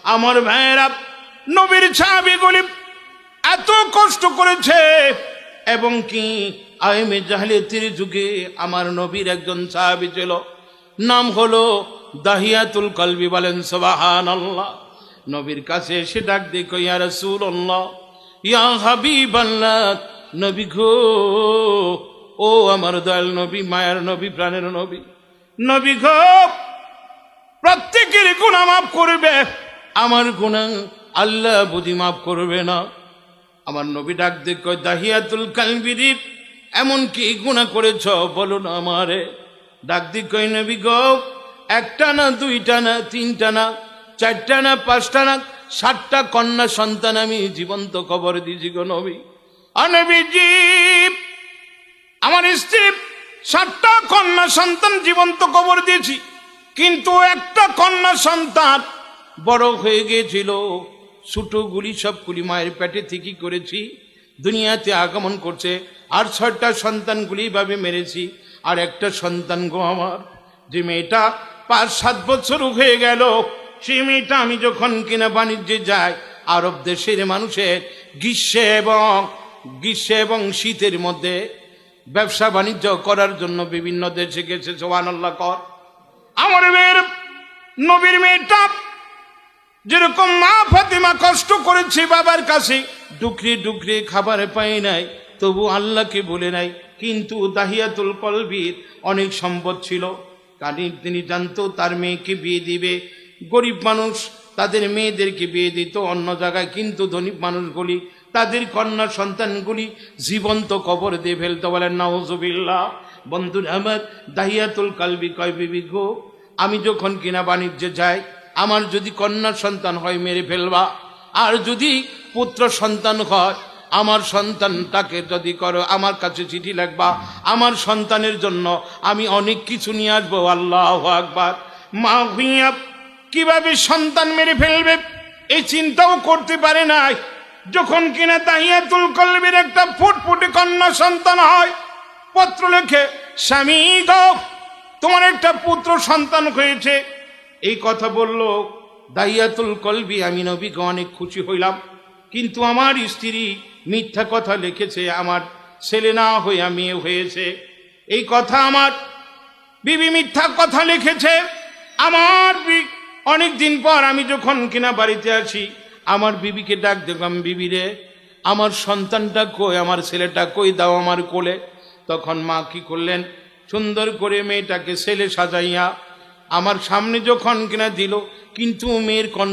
আমার ভাইয়েরা, নবীর সাহাবীগুলি এত কষ্ট করেছে, এবং কি আইমে জাহেলিয়াতের যুগে আমার নবীর একজন সাহাবী ছিল, নাম হলো দাহিয়াতুল কলবি। বলেন সুবহানাল্লাহ। নবীর কাছে এসে ডাক দিয়ে কই, ইয়া রাসূলুল্লাহ, ইয়া হাবিবাল্লাহ, নবী গো, ও আমার দয়াল নবী, মায়ার নবী, প্রাণের নবী, নবী গো, প্রত্যেকের গুনাহ মাফ করবে, আমার গুনাহ আল্লাহ বুঝি মাফ করবে না? আমার নবী ডাক দিয়ে কয়, দাহিয়াতুল কলবি, এমন কি গুনাহ করেছ বলো না আমারে। ডাক দিয়ে কয়, নবী গো, একটা না, দুইটা না, তিনটা না, চারটা না, পাঁচটা না, 7টা কন্যা সন্তান আমি জীবন্ত কবর দিয়েছি গো নবী। আর নবীজি, আমার স্ত্রী 7টা কন্যা সন্তান জীবন্ত কবর দিয়েছি, কিন্তু একটা কন্যা সন্তান বড় হয়ে গিয়েছিল, ছোটগুলি সবগুলি মায়ের পেটে থেকে করেছি, দুনিয়াতে আগমন করছে, আর 6টা সন্তানগুলি ভাবে মেরেছি। আর একটা সন্তান গো আমার, যে মেয়েটা 5-7 বছর হয়ে গেল, সেই মেয়েটা আমি যখন কিনা বাণিজ্যে যাই, আরব দেশের মানুষের গ্রীষ্মে এবং শীতের মধ্যে ব্যবসা বাণিজ্য করার জন্য বিভিন্ন দেশে গেছে। সুবহানাল্লাহ কর। আমার মেয়ের, নবীর মেয়েটা যেরকম মা ফাতিমা কষ্ট করেছে বাবার কাছে, ডুকরে ডুকরে খাবার পায় নাই, তবু আল্লাহকে বলে নাই। কিন্তু দাহিয়াতুল কলবির অনেক সম্পদ ছিল, কারণ তিনি জানতো তার মেয়েকে বিয়ে দিবে। গরিব মানুষ তাদের মেয়েদেরকে বিয়ে দিত অন্য জায়গায়, কিন্তু ধনী মানুষগুলি তাদের কন্যা সন্তানগুলি জীবন্ত কবর দিয়ে ফেলতে। বলেন নাউজুবিল্লাহ। বন্ধুরা আমার, দাহিয়াতুল কলবি কয়, বিবি গো, আমি যখন কিনা বাণিজ্যে যাই, আমার যদি কন্যা সন্তান হয় মেরে ফেলবা, আর যদি পুত্র সন্তান হয়, আমার সন্তানটাকে যদি করো, আমার কাছে চিঠি লিখবা, আমার সন্তানের জন্য আমি অনেক কিছু নিয়ে আসবো। আল্লাহু আকবার। মা হইয়া কিভাবে সন্তান মেরে ফেলবে এই চিন্তাও করতে পারে নাই। যখন কিনা দাহিয়াতুল কলবির একটা ফুটফুটে কন্যা সন্তান হয়, পত্র লেখে, স্বামী গো, তোমার একটা পুত্র সন্তান হয়েছে। এই কথা বলল দাহিয়াতুল কলবি। আমি নবীকে অনেক খুশি হইলাম, কিন্তু আমার স্ত্রী মিথ্যা কথা লিখেছে, আমার ছেলে না হইয়া মেয়ে হয়েছে। এই কথা আমার বিবি মিথ্যা কথা লিখেছে। আমার অনেক দিন পর আমি যখন কিনা বাড়িতে আসি, আমার বিবিকে ডাক দেখলাম, বিবি রে, আমার সন্তানটা কই, আমার ছেলেটা কই, দাও আমার কোলে। তখন মা কি করলেন, সুন্দর করে মেয়েটাকে ছেলে সাজাইয়া আমার সামনে যখন কিনা দিল, কিন্তু মেয়ের কণ্ঠ